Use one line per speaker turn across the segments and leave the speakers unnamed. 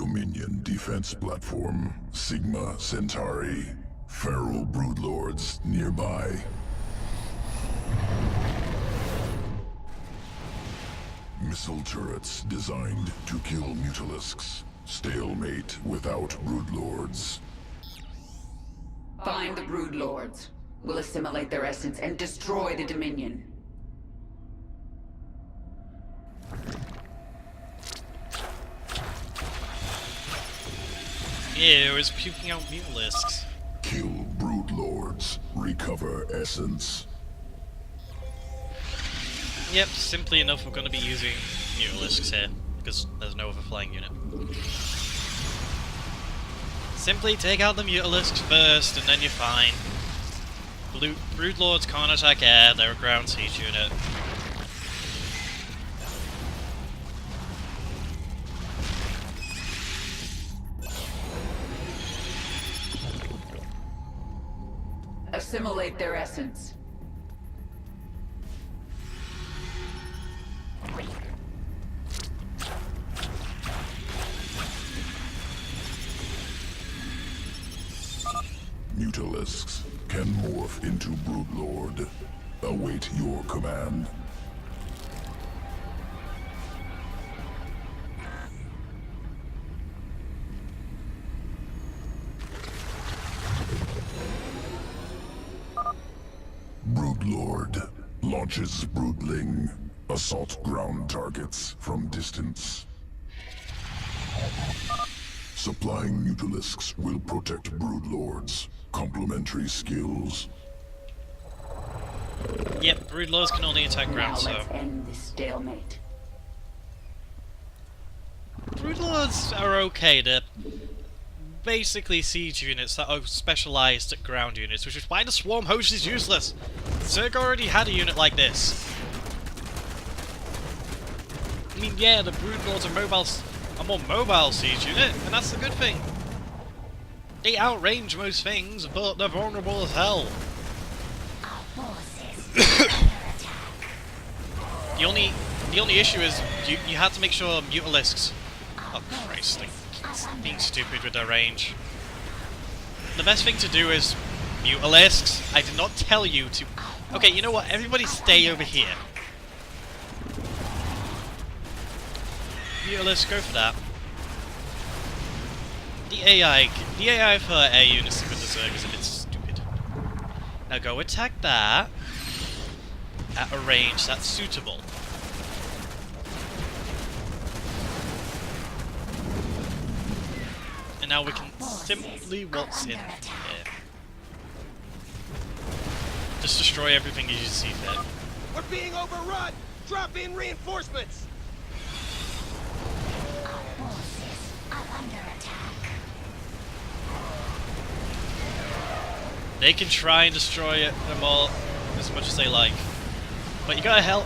Dominion defense platform, Sigma Centauri. Feral broodlords nearby. Missile turrets designed to kill mutalisks. Stalemate without broodlords.
Find the broodlords. We'll assimilate their essence and destroy the Dominion.
Ew, it's puking out mutalisks.
Kill broodlords. Recover essence.
Yep, simply enough we're going to be using mutalisks here, because there's no other flying unit. Simply take out the mutalisks first, and then you're fine. Broodlords can't attack air, they're a ground siege unit.
Assimilate their essence.
Mutalisks can morph into broodlord. Await your command. Broodlord launches broodling. Assault ground targets from distance. Supplying mutalisks will protect broodlords. Complementary skills.
Yep, broodlords can only attack ground, so...
Let's end this stalemate.
Broodlords are okay, they're basically siege units that are specialised at ground units, which is why the swarm host is useless! Zerg already had a unit like this. I mean, yeah, the broodlords are a more mobile siege unit, and that's the good thing. They outrange most things, but they're vulnerable as hell. The only issue is you have to make sure mutalisks. Oh Christ, they're being stupid with their range. The best thing to do is mutalisks. I did not tell you to. Okay, you know what? Everybody stay over here. Mutalisks, go for that. The AI for air units with the Zerg is a bit stupid. Now go attack that at a range that's suitable. And now we can simply waltz in here. Just destroy everything as you see fit.
We're being overrun! Drop in reinforcements!
They can try and destroy them all as much as they like. But you gotta help.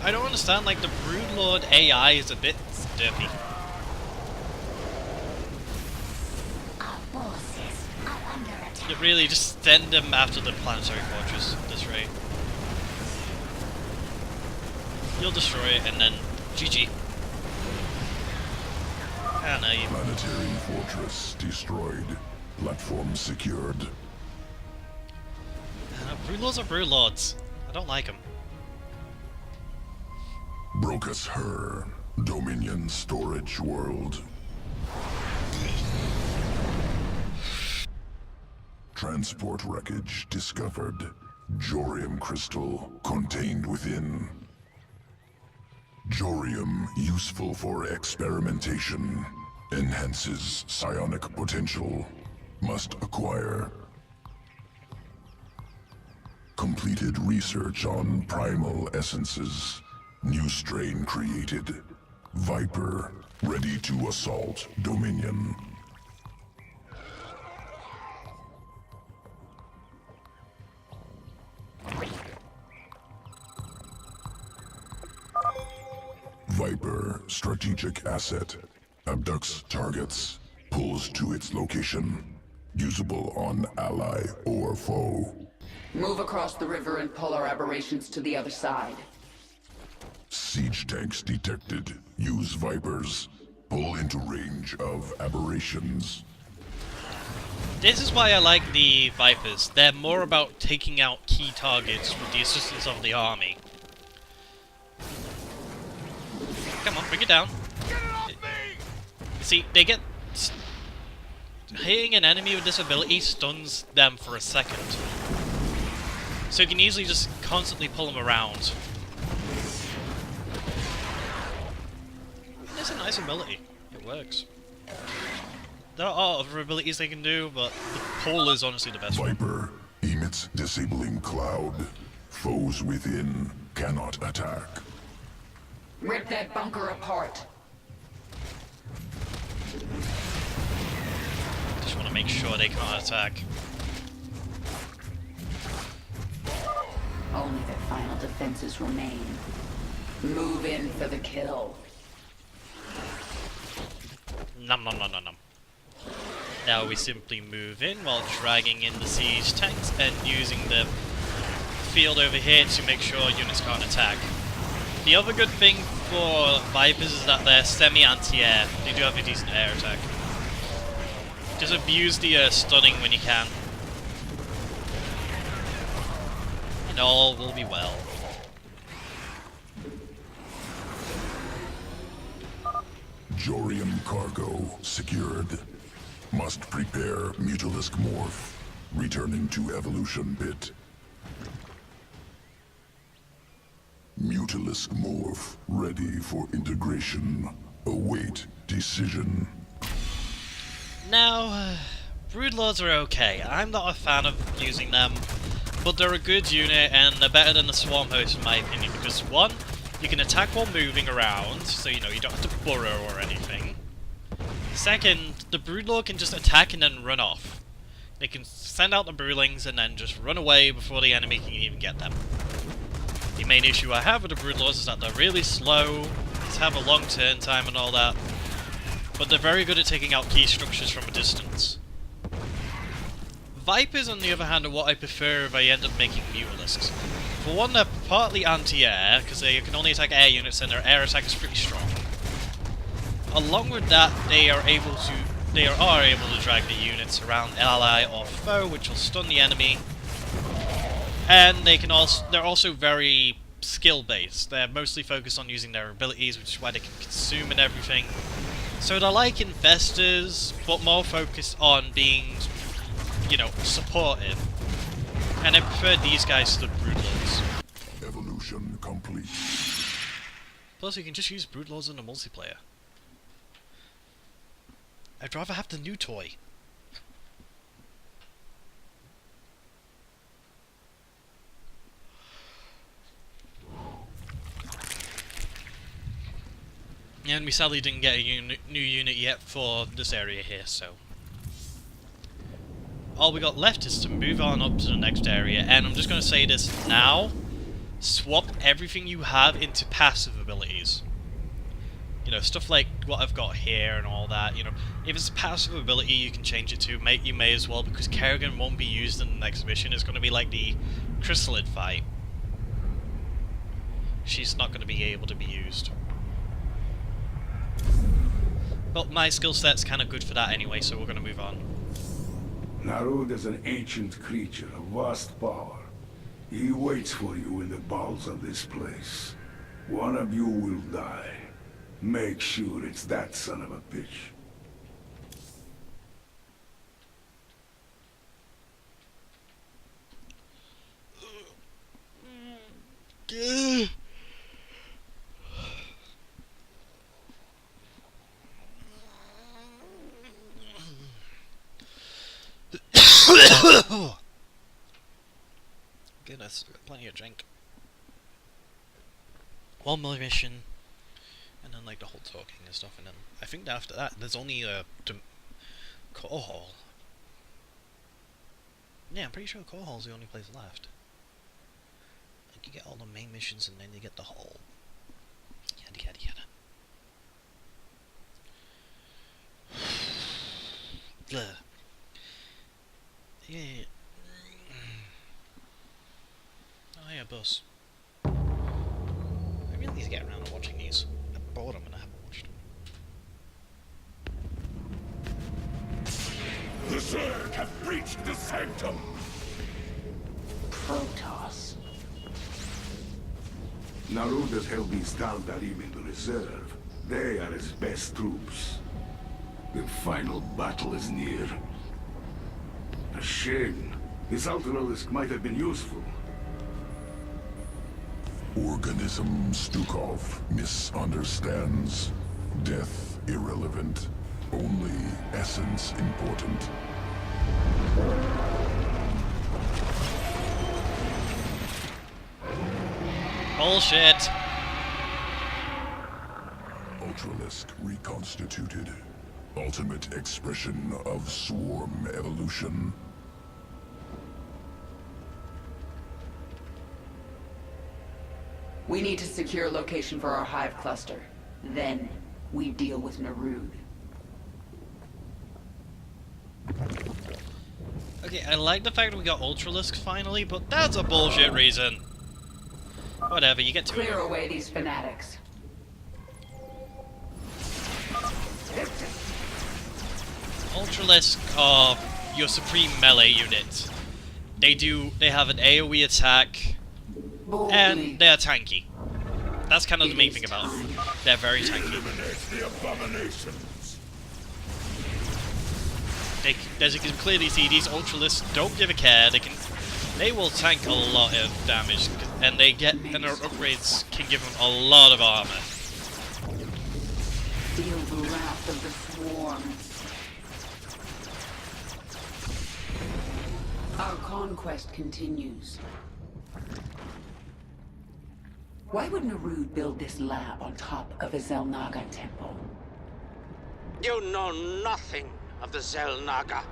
I don't understand, like, the Broodlord AI is a bit derpy. You really just send them after the planetary fortress at this rate. You'll destroy it and then GG. Ah, no, you...
Planetary fortress destroyed. Platform secured.
Broodlords are Broodlords. I don't like them.
Brocus Her, Dominion storage world. Transport wreckage discovered. Jorium crystal contained within. Jorium useful for experimentation. Enhances psionic potential. Must acquire. Completed research on primal essences. New strain created. Viper, ready to assault Dominion. Viper, strategic asset. Abducts targets. Pulls to its location. Usable on ally or foe.
Move across the river and pull our aberrations to the other side.
Siege tanks detected. Use Vipers. Pull into range of aberrations.
This is why I like the Vipers. They're more about taking out key targets with the assistance of the army. Come on, bring it down. See, they get... Hitting an enemy with this ability stuns them for a second. So you can easily just constantly pull them around. It's a nice ability. It works. There are other abilities they can do, but the pull is honestly the best one.
Viper emits disabling cloud. Foes within cannot attack.
Rip that bunker apart.
Just want to make sure they can't attack.
Only their final defenses remain. Move in for the kill.
Nom nom nom nom nom. Now we simply move in while dragging in the siege tanks and using the field over here to make sure units can't attack. The other good thing for Vipers is that they're semi-anti-air. They do have a decent air attack. Just abuse the stunning when you can. And all will be well.
Jorium cargo secured. Must prepare Mutalisk morph. Returning to evolution pit. Mutalisk morph ready for integration. Await decision.
Now, Broodlords are okay. I'm not a fan of using them, but they're a good unit and they're better than the Swarm Host in my opinion because one, you can attack while moving around, so you know you don't have to burrow or anything. Second, the Broodlord can just attack and then run off. They can send out the Broodlings and then just run away before the enemy can even get them. The main issue I have with the Broodlords is that they're really slow, they have a long turn time and all that, but they're very good at taking out key structures from a distance. Vipers, on the other hand, are what I prefer if I end up making Mutalisks. For one, they're partly anti-air, because they can only attack air units and their air attack is pretty strong. Along with that, they are able to drag the units around ally or foe, which will stun the enemy. And they're also very skill-based. They're mostly focused on using their abilities, which is why they can consume and everything. So they're like infestors, but more focused on being, you know, supportive. And I prefer these guys to the Broodlords.
Evolution complete.
Plus, you can just use Broodlords in the multiplayer. I'd rather have the new toy. And we sadly didn't get a new unit yet for this area here, so... all we got left is to move on up to the next area, and I'm just going to say this now. Swap everything you have into passive abilities. You know, stuff like what I've got here and all that, you know. If it's a passive ability you can change it to, you may as well, because Kerrigan won't be used in the next mission. It's going to be like the Chrysalid fight. She's not going to be able to be used. But my skill set's kind of good for that anyway, so we're going to move on.
Narud is an ancient creature of vast power. He waits for you in the bowels of this place. One of you will die. Make sure it's that son of a bitch.
Goodness, plenty of drink. One more mission, and then like the whole talking and stuff, and then I think after that there's only a core hall. Yeah, I'm pretty sure core hall's the only place left. Like you get all the main missions and then you get the hall. Yada yada yada. Blah. Yeah. Oh yeah, bus. I really need to get around to watching these. I'm bored when I haven't watched them.
Zerg have breached the sanctum.
Protoss.
Naruda's held these Tal'Darim in the reserve. They are his best troops. The final battle is near. A shame. This Ultralisk might have been useful.
Organism Stukov misunderstands. Death irrelevant. Only essence important.
Bullshit.
Ultralisk reconstituted. Ultimate expression of swarm evolution.
We need to secure location for our hive cluster. Then, we deal with Narud.
Okay, I like the fact that we got Ultralisk finally, but that's a bullshit reason. Whatever, you get to
Clear
it.
away these fanatics.
Ultralisk are your supreme melee unit. They have an AoE attack,
Boldly.
and they're tanky. That's kind of the main thing about them. They're very tanky.
Eliminate the abominations.
As you can clearly see, these Ultralisks don't give a care. They will tank a lot of damage, and their upgrades can give them a lot of armor.
Feel the wrath of the swarm. Our conquest continues. Why would Narud build this lab on top of a Zelnaga temple?
You know nothing of the Zelnaga.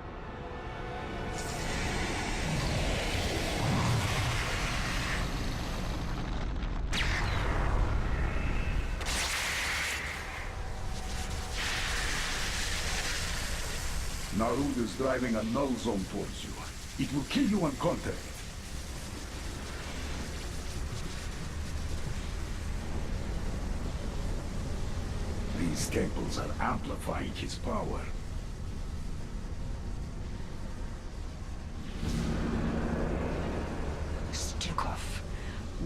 Narud is driving a null zone towards you. It will kill you on contact. These temples are amplifying his power.
Stukov,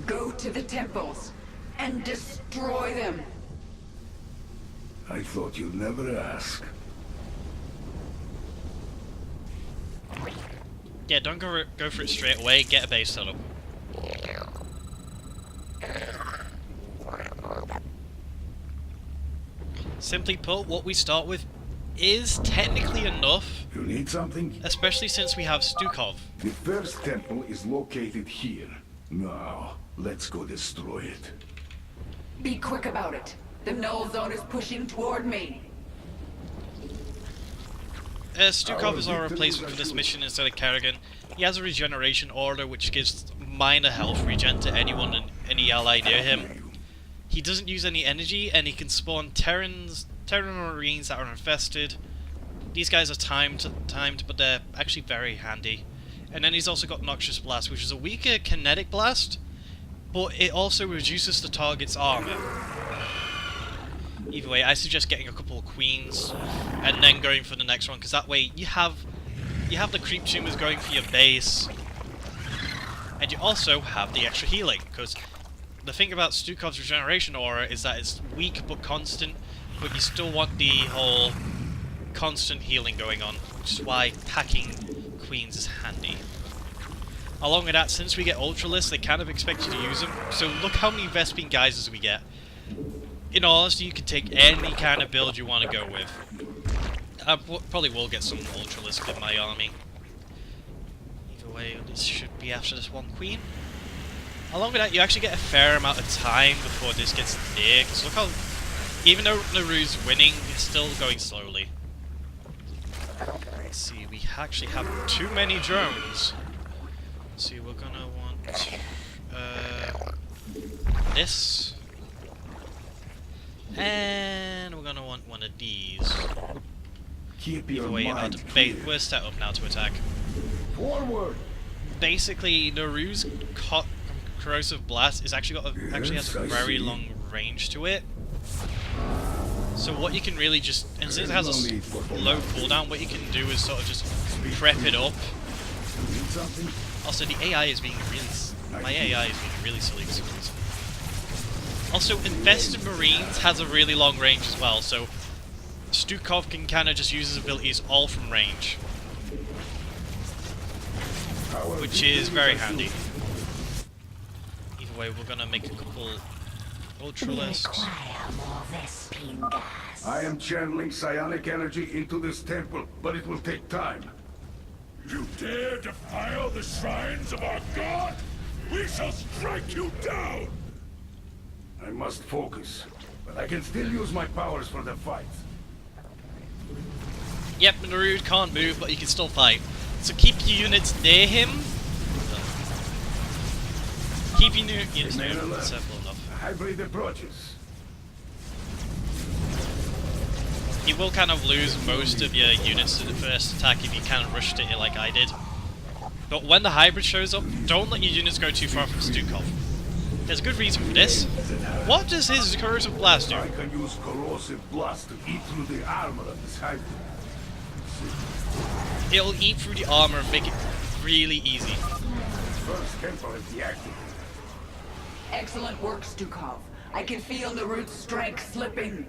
go to the temples and destroy them.
I thought you'd never ask.
Yeah, don't go for it straight away. Get a base set up. Simply put, what we start with is technically enough,
You need something?
especially since we have Stukov.
The first temple is located here. Now, let's go destroy it.
Be quick about it. The null zone is pushing toward me.
Stukov is our replacement for this mission instead of Kerrigan. He has a regeneration order which gives minor health regen to anyone and any ally near him. He doesn't use any energy, and he can spawn Terran Marines that are infested. These guys are timed, but they're actually very handy. And then he's also got Noxious Blast, which is a weaker kinetic blast, but it also reduces the target's armor. Either way, I suggest getting a couple of queens and then going for the next one, because that way you have the creep tumors going for your base, and you also have the extra healing. Because the thing about Stukov's regeneration aura is that it's weak but constant, but you still want the whole constant healing going on, which is why packing queens is handy. Along with that, since we get Ultralists, they kind of expect you to use them. So look how many Vespene Geysers we get. In all honesty, you can take any kind of build you want to go with. I probably will get some Ultralisk in my army. Either way, this should be after this one queen. Along with that, you actually get a fair amount of time before this gets near, because look how, even though Narud's winning, it's still going slowly. Let's see, we actually have too many drones. Let's see, we're gonna want this. And we're gonna want one of these.
Keep your
Either way,
mind clear.
we're set up now to attack.
Forward!
Basically, Naru's corrosive blast is actually actually has a
Yes, I
very
see.
long range to it. So what you can really just, and since it has a low cooldown, what you can do is sort of just prep it up.
Need something?
Also, the AI is being really... My AI is being really silly for some reason. Also, Infested Marines has a really long range as well, so Stukov can kind of just use his abilities all from range, which is very handy. Either way, we're gonna make a couple Ultralisks.
I am channeling psionic energy into this temple, but it will take time.
You dare defile the shrines of our god? We shall strike you down!
I must focus, but I can still use my powers for the fight.
Yep, Narud can't move, but he can still fight. So keep your units near him. Keep your units near him. That's simple enough.
Hybrid approaches.
You will kind of lose most of your units to the first attack if you kind of rushed it like I did. But when the hybrid shows up, don't let your units go too far from Stukov. There's a good reason for this. What does his corrosive blast do?
I can use corrosive blast to eat through the armor of this hybrid.
It'll eat through the armor and make it really easy.
First temple is deactivated.
Excellent work, Stukov. I can feel Narud's strength slipping.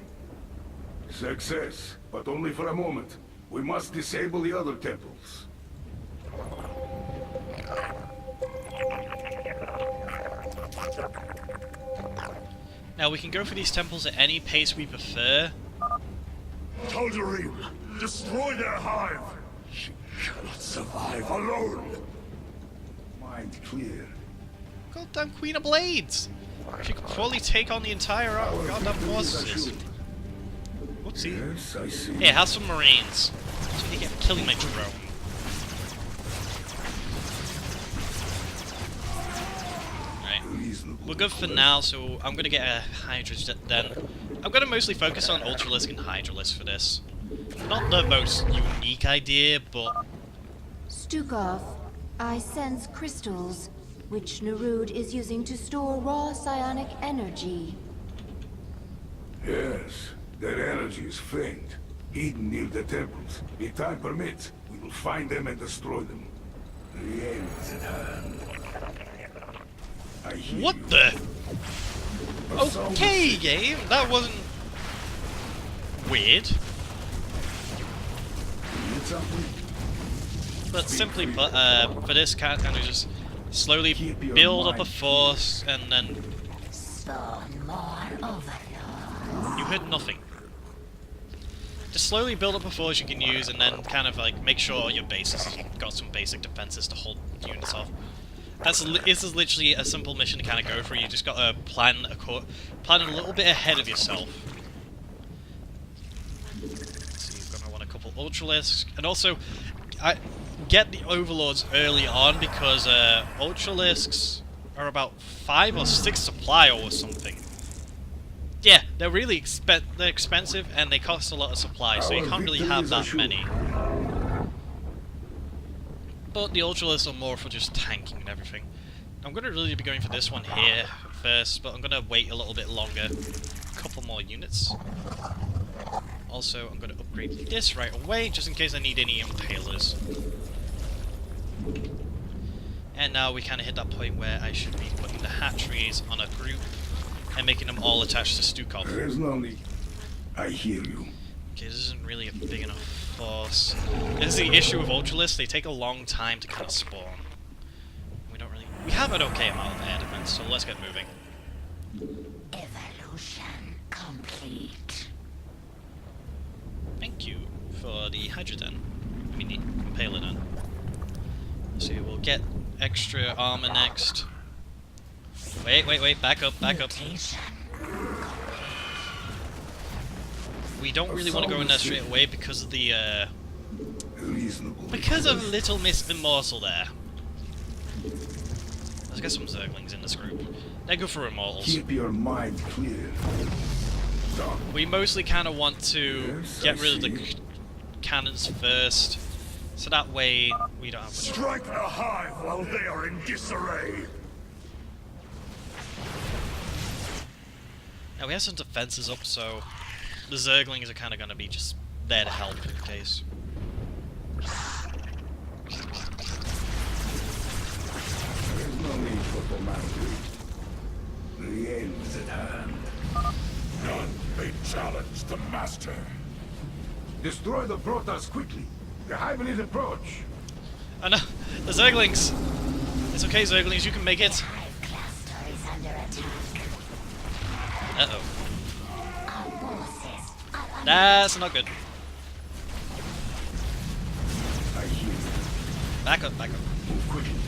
Success, but only for a moment. We must disable the other temples.
Now we can go for these temples at any pace we prefer.
Tal'Darim, destroy their hive! She cannot survive alone!
Mind clear.
Goddamn Queen of Blades! She could probably take on the entire goddamn forces. Whoopsie.
Yes, I see.
Here, have some Marines. So you get killing my drone. We're good for now, so I'm gonna get a Hydra then. I'm gonna mostly focus on Ultralisk and Hydralisk for this. Not the most unique idea, but...
Stukov, I sense crystals, which Narud is using to store raw psionic energy.
Yes, that energy is faint, hidden near the temples. If time permits, we will find them and destroy them. The end is at hand. I hear
What
you.
the? Okay, game, that wasn't... weird.
Need something?
But simply put, for this kind of just slowly build up a force and then... You heard nothing. Just slowly build up a force you can use and then kind of like make sure your base has got some basic defenses to hold units off. This is literally a simple mission to kind of go through. You just got to plan a little bit ahead of yourself. So you're gonna want a couple Ultralisks, and also get the Overlords early on because Ultralisks are about 5 or 6 supply or something. Yeah, they're really expensive and they cost a lot of supply, so you can't really have that many. But the Ultralisks are more for just tanking and everything. I'm going to really be going for this one here first, but I'm going to wait a little bit longer. A couple more units. Also, I'm going to upgrade this right away, just in case I need any impalers. And now we kind of hit that point where I should be putting the hatcheries on a group and making them all attached to Stukov.
There is no need. I hear you.
Okay, this isn't really a big enough force. This is the issue with Ultralisks, they take a long time to kind of spawn. We have an okay amount of air defense, so let's get moving.
Evolution complete.
Thank you for the hydrogen. I mean the impaler then. So we'll get extra armor next. Wait, back up. We don't really want to go in there straight away because of the because of Little Miss Immortal there. Let's get some Zerglings in this group. They're good for Immortals.
Keep your mind clear.
We mostly kind of want to get rid of the cannons first, so that way we don't have much.
Strike the hive while they are in disarray!
Now we have some defenses up, so the Zerglings are kind of going to be just there to help in case.
Destroy the Protoss quickly. The hybrid approach.
Oh no, the Zerglings! It's okay, Zerglings, you can make it. Uh-oh. That's not good.
I hear you.
Back up, back up.
Move quickly.